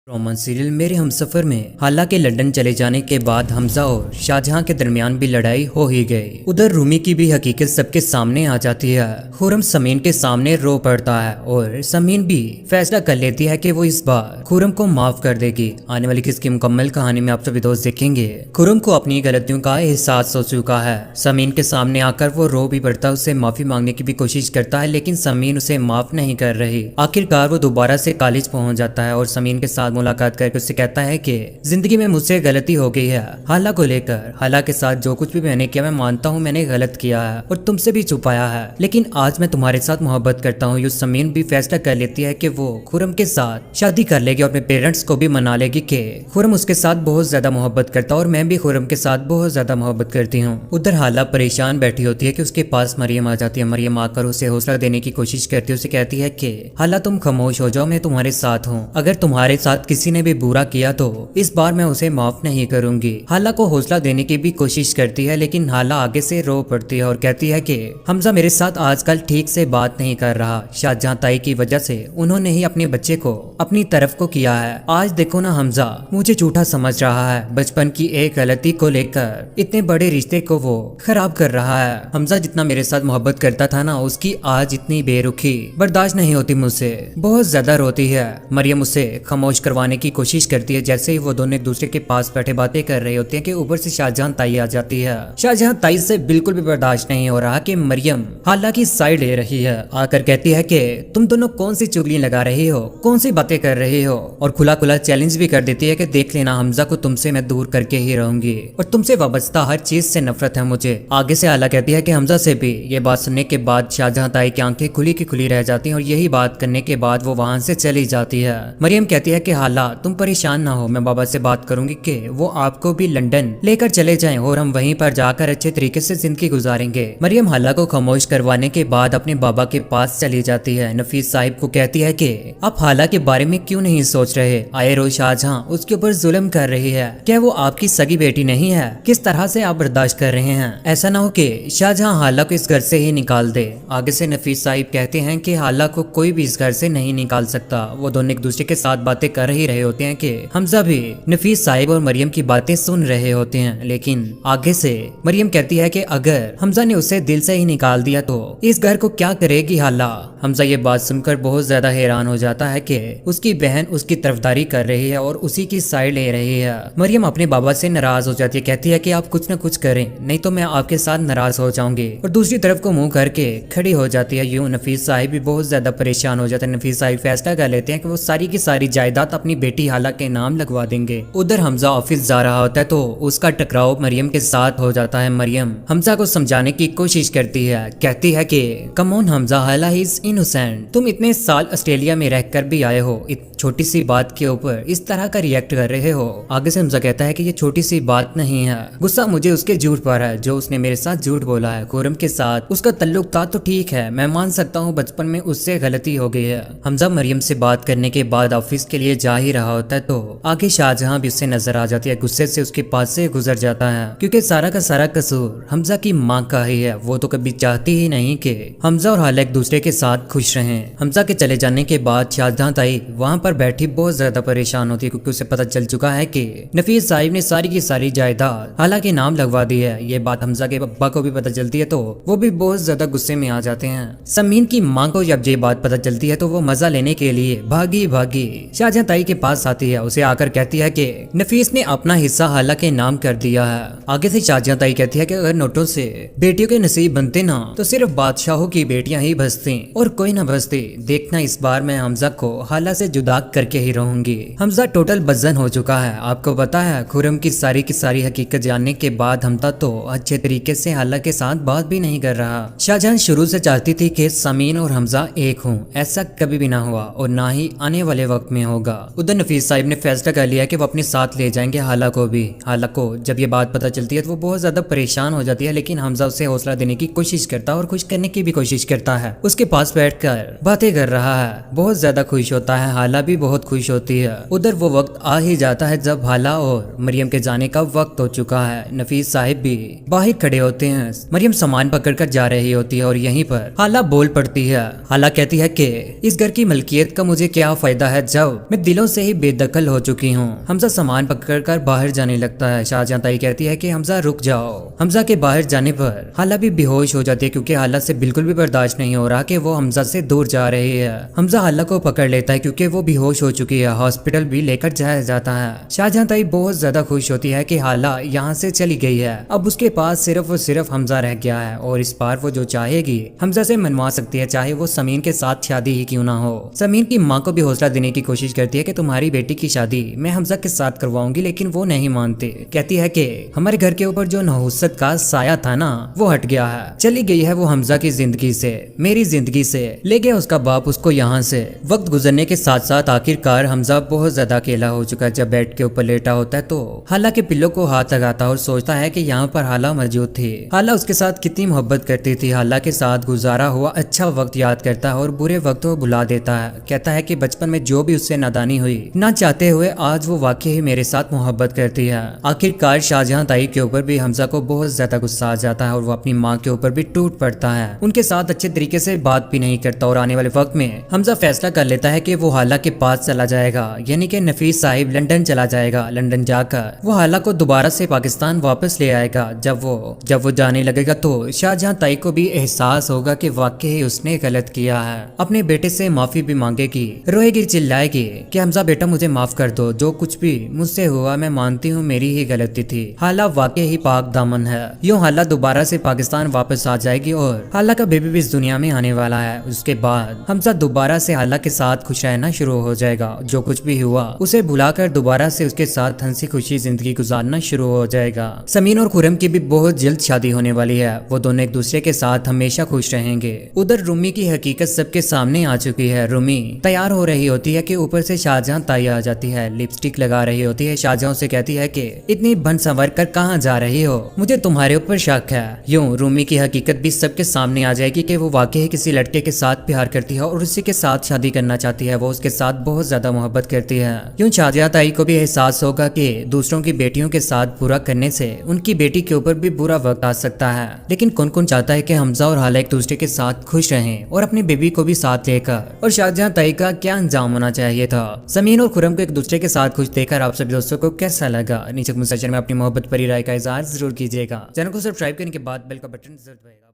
Roman serial मेरे हमसफर में हालांकि लंदन चले जाने के बाद हमजा और शाहजहां के दरमियान भी लड़ाई हो ही गई। उधर रूमी की भी हकीकत सबके सामने आ जाती है। खुरम समीन के सामने रो पड़ता है और समीन भी फैसला कर लेती है कि वो इस बार खुरम को माफ कर देगी। आने वाली किसकी मुकम्मल कहानी में आप सभी दोस्त देखेंगे। खुरम को अपनी गलतियों का एहसास हो चुका है। समीन के सामने आकर वो रो भी पड़ता है, उससे माफी मांगने की भी कोशिश करता है, लेकिन समीन उसे माफ नहीं कर रही। आखिरकार वो दोबारा से कॉलेज पहुंच जाता है और समीन के साथ मुलाकात करके उससे कहता है कि जिंदगी में मुझसे गलती हो गई है। हाला को लेकर हाला के साथ जो कुछ भी मैंने किया मैं मानता हूँ मैंने गलत किया है और तुमसे भी छुपाया है, लेकिन आज मैं तुम्हारे साथ मोहब्बत करता हूँ। समीन भी फैसला कर लेती है कि वो खुरम के साथ शादी कर लेगी और अपने पेरेंट्स को भी मना लेगी कि खुरम उसके साथ बहुत ज्यादा मोहब्बत करता है और मैं भी खुरम के साथ बहुत ज्यादा मोहब्बत करती हूँ। उधर हाला परेशान बैठी होती है कि उसके पास मरियम आ जाती है। मरियम आकर उसे हौसला देने की कोशिश करती है, उसे कहती है कि हाला तुम खामोश हो जाओ, मैं तुम्हारे साथ हूँ। अगर तुम्हारे साथ किसी ने भी बुरा किया तो इस बार मैं उसे माफ नहीं करूंगी। हाला को हौसला देने की भी कोशिश करती है, लेकिन हाला आगे से रो पड़ती है और कहती है कि हमजा मेरे साथ आजकल ठीक से बात नहीं कर रहा। शाहजहां ताई की वजह से उन्होंने ही अपने बच्चे को अपनी तरफ को किया है। आज देखो ना हमजा मुझे झूठा समझ रहा है। बचपन की एक गलती को लेकर इतने बड़े रिश्ते को वो खराब कर रहा है। हमजा जितना मेरे साथ मोहब्बत करता था ना, उसकी आज इतनी बेरुखी बर्दाश्त नहीं होती मुझसे। बहुत ज्यादा रोती है। मरियम उसे खामोश करवाने की कोशिश करती है। जैसे ही वो दोनों एक दूसरे के पास बैठे बातें कर रहे होते हैं कि ऊपर से शाहजहां ताई आ जाती है। शाहजहां ताई से बिल्कुल भी बर्दाश्त नहीं हो रहा कि मरियम हाला की साइड ले रही है। आकर कहती है कि तुम दोनों कौन सी चुगलियां लगा रही हो, कौन सी बातें कर रही हो, और खुला खुला चैलेंज भी कर देती है कि देख लेना हमजा को तुमसे मैं दूर करके ही रहूंगी और तुमसे वाबस्ता हर चीज से नफरत है मुझे। आगे से हाला कहती है कि हमजा से भी ये बात सुनने के बाद शाहजहां ताई की आंखें खुली की खुली रह जाती हैं और यही बात करने के बाद वो वहां से चली जाती है। मरियम कहती है कि हाला तुम परेशान ना हो, मैं बाबा से बात करूंगी कि वो आपको भी लंदन लेकर चले जाएं और हम वहीं पर जाकर अच्छे तरीके से जिंदगी गुजारेंगे। मरियम हाला को खामोश करवाने के बाद अपने बाबा के पास चली जाती है। नफीस साहिब को कहती है कि आप हाला के बारे में क्यों नहीं सोच रहे। आए रोज शाहजहां उसके ऊपर जुल्म कर रही है। क्या वो आपकी सगी बेटी नहीं है? किस तरह से आप बर्दाश्त कर रहे हैं? ऐसा ना हो कि शाहजहां हाला को इस घर से ही निकाल दे। आगे से नफीस साहिब कहते हैं कि हाला को कोई भी इस घर से नहीं निकाल सकता। वो दोनों एक दूसरे के साथ बातें कर ही रहे होते हैं कि हमजा भी नफीस साहिब और मरियम की बातें सुन रहे होते हैं, लेकिन आगे से मरियम कहती है कि अगर हमजा ने उसे दिल से ही निकाल दिया तो इस घर को क्या करेगी हाला। हमजा ये बात सुनकर बहुत ज्यादा हैरान हो जाता है कि उसकी बहन उसकी तरफदारी कर रही है और उसी की साइड ले रही है। मरियम अपने बाबा से नाराज हो जाती है, कहती है कि आप कुछ न कुछ करें नहीं तो मैं आपके साथ नाराज हो जाऊंगी, और दूसरी तरफ को मुंह करके खड़ी हो जाती है। यूं नफीस साहिब भी बहुत ज्यादा परेशान हो जाते हैं। नफीस साहिब फैसला कर लेते हैं कि वो सारी की सारी जायदाद अपनी बेटी हाला के नाम लगवा देंगे। उधर हमजा ऑफिस जा रहा होता है तो उसका टकराव मरियम के साथ हो जाता है। मरियम हमजा को समझाने की कोशिश करती है, कहती है कि कम ऑन हमजा, हाला इज इनोसेंट। तुम इतने साल ऑस्ट्रेलिया में रहकर भी आए हो, छोटी सी बात के ऊपर इस तरह का रिएक्ट कर रहे हो। आगे से हमजा कहता है कि ये छोटी सी बात नहीं है, गुस्सा मुझे उसके झूठ पर है जो उसने मेरे साथ झूठ बोला है। खुरम के साथ उसका तल्लुक था तो ठीक है, मैं मान सकता हूँ बचपन में उससे गलती हो गई है। हमजा मरियम से बात करने के बाद ऑफिस के लिए जा ही रहा होता है तो आगे शाहजहां भी उससे नजर आ जाती है। गुस्से से उसके पास से गुजर जाता है क्योंकि सारा का सारा कसूर हमजा की माँ का ही है। वो तो कभी चाहती ही नहीं कि हमजा और हाला एक दूसरे के साथ खुश रहें। हमजा के चले जाने के बाद शाहजहां ताई वहाँ पर बैठी बहुत ज्यादा परेशान होती है क्योंकि उसे पता चल चुका है कि नफीस साहिब ने सारी की सारी जायदाद हाला के नाम लगवा दी है। ये बात हमजा के पापा को भी पता चलती है तो वो भी बहुत ज्यादा गुस्से में आ जाते हैं। समीन की माँ को जब ये बात पता चलती है तो वो मजा लेने के लिए भागी भागी शाहजहां ताई के पास आती है। उसे आकर कहती है कि नफीस ने अपना हिस्सा हाला के नाम कर दिया है। आगे से शाहजहां ताई कहती है कि अगर नोटों से बेटियों के नसीब बनते ना तो सिर्फ बादशाहों की बेटियां ही बसती और कोई ना बसती। देखना इस बार मैं हमजा को हाला से जुदा करके ही रहूंगी। हमजा टोटल बदजन हो चुका है। आपको पता है खुरम की सारी हकीकत जानने के बाद हमजा तो अच्छे तरीके से हाला के साथ बात भी नहीं कर रहा। शाहजहां शुरू से चाहती थी कि समीन और हमजा एक हों, ऐसा कभी भी ना हुआ और ना ही आने वाले वक्त में होगा। उधर नफीस साहिब ने फैसला कर लिया कि वो अपने साथ ले जाएंगे हाला को भी। हाला को जब ये बात पता चलती है तो वो बहुत ज्यादा परेशान हो जाती है, लेकिन हमजा उसे हौसला देने की कोशिश करता है और खुश करने की भी कोशिश करता है। उसके पास बैठकर बातें कर रहा है, बहुत ज्यादा खुश होता है। हाला भी बहुत खुश होती है। उधर वो वक्त आ ही जाता है जब हाला और मरियम के जाने का वक्त हो चुका है। नफीस साहिब भी बाहर खड़े होते हैं। मरियम सामान पकड़कर जा रही होती है और यहीं पर हाला बोल पड़ती है। हाला कहती है कि इस घर की मलकियत का मुझे क्या फायदा है जब मैं तब्दीलों से ही बेदखल हो चुकी हूँ। हमजा सामान पकड़कर बाहर जाने लगता है। शाहजहां ताई कहती है कि हमजा रुक जाओ। हमजा के बाहर जाने पर हाला भी बेहोश हो जाती है क्योंकि हाला से बिल्कुल भी बर्दाश्त नहीं हो रहा कि वो हमजा से दूर जा रही है। हमजा हाला को पकड़ लेता है क्योंकि वो बेहोश हो चुकी है। हॉस्पिटल भी लेकर जाया जाता है। शाहजहां ताई बहुत ज्यादा खुश होती है कि हाला यहाँ से चली गई है। अब उसके पास सिर्फ और सिर्फ हमजा रह गया है और इस बार वो जो चाहेगी हमजा से मनवा सकती है, चाहे वो समीन के साथ शादी ही क्यों ना हो। समीन की माँ को भी हौसला देने की कोशिश करती है कि तुम्हारी बेटी की शादी मैं हमजा के साथ करवाऊंगी, लेकिन वो नहीं मानती। कहती है कि हमारे घर के ऊपर जो नहुसत का साया था ना वो हट गया है, चली गई है वो हमजा की जिंदगी से, मेरी जिंदगी से। ले गया उसका बाप उसको यहाँ से। वक्त गुजरने के साथ साथ आखिरकार हमजा बहुत ज्यादा अकेला हो चुका है। जब बेड के ऊपर लेटा होता है तो हाला के पिल्लों को हाथ लगाता है और सोचता है कि यहाँ पर हाला मौजूद थी। हाला उसके साथ कितनी मोहब्बत करती थी। हाला के साथ गुजारा हुआ अच्छा वक्त याद करता है और बुरे वक्त को भुला देता है। कहता है कि बचपन में जो भी उससे नादानी हुई ना चाहते हुए आज वो वाकई ही मेरे साथ मोहब्बत करती है। आखिरकार शाहजहां ताई के ऊपर भी हमजा को बहुत ज्यादा गुस्सा आ जाता है और वो अपनी माँ के ऊपर भी टूट पड़ता है। उनके साथ अच्छे तरीके से बात भी नहीं करता और आने वाले वक्त में हमजा फैसला कर लेता है कि वो हाला के पास चला जाएगा, यानी कि नफीस साहिब लंदन चला जाएगा। लंदन जाकर वो हाला को दोबारा से पाकिस्तान वापस ले आएगा। जब वो जाने लगेगा तो शाहजहां ताई को भी एहसास होगा कि वाकई उसने गलत किया है। अपने बेटे से माफी भी मांगेगी, रोएगी, चिल्लाएगी कि हमजा बेटा मुझे माफ कर दो, जो कुछ भी मुझसे हुआ मैं मानती हूँ मेरी ही गलती थी। हाला वाकई ही पाक दामन है। यूं हाला दोबारा से पाकिस्तान वापस आ जाएगी और हाला का बेबी भी इस दुनिया में आने वाला है। उसके बाद हमजा दोबारा से हाला के साथ खुश रहना शुरू हो जाएगा। जो कुछ भी हुआ उसे भुलाकर दोबारा से उसके साथ हंसी खुशी जिंदगी गुजारना शुरू हो जाएगा। समीन और खुरम की भी बहुत जल्द शादी होने वाली है। वो दोनों एक दूसरे के साथ हमेशा खुश रहेंगे। उधर रूमी की हकीकत सबके सामने आ चुकी है। रूमी तैयार हो रही होती है कि ऊपर से शाहजहां ताई आ जाती है, लिपस्टिक लगा रही होती है। शाहजहां से कहती है कि इतनी बन संवर कर कहाँ जा रही हो, मुझे तुम्हारे ऊपर शक है। यूं रूमी की हकीकत भी सबके सामने आ जाएगी कि वो वाकई किसी लड़के के साथ प्यार करती है और उसी के साथ शादी करना चाहती है। वो उसके साथ बहुत ज्यादा मोहब्बत करती है। यूं शाहजहां ताई को भी एहसास होगा कि दूसरों की बेटियों के साथ बुरा करने से उनकी बेटी के ऊपर भी बुरा वक्त आ सकता है। लेकिन कौन कौन चाहता है कि हमजा और हाला एक दूसरे के साथ खुश रहें और अपने बेबी को भी साथ लेकर। और शाहजहां ताई का क्या अंजाम होना चाहिए था। समीन और खुरम को एक दूसरे के साथ खुश देखकर आप सभी दोस्तों को कैसा लगा नीचे कमेंट सेक्शन में अपनी मोहब्बत भरी राय का इजहार जरूर कीजिएगा। चैनल को सब्सक्राइब करने के बाद बेल का बटन जरूर दबाइएगा।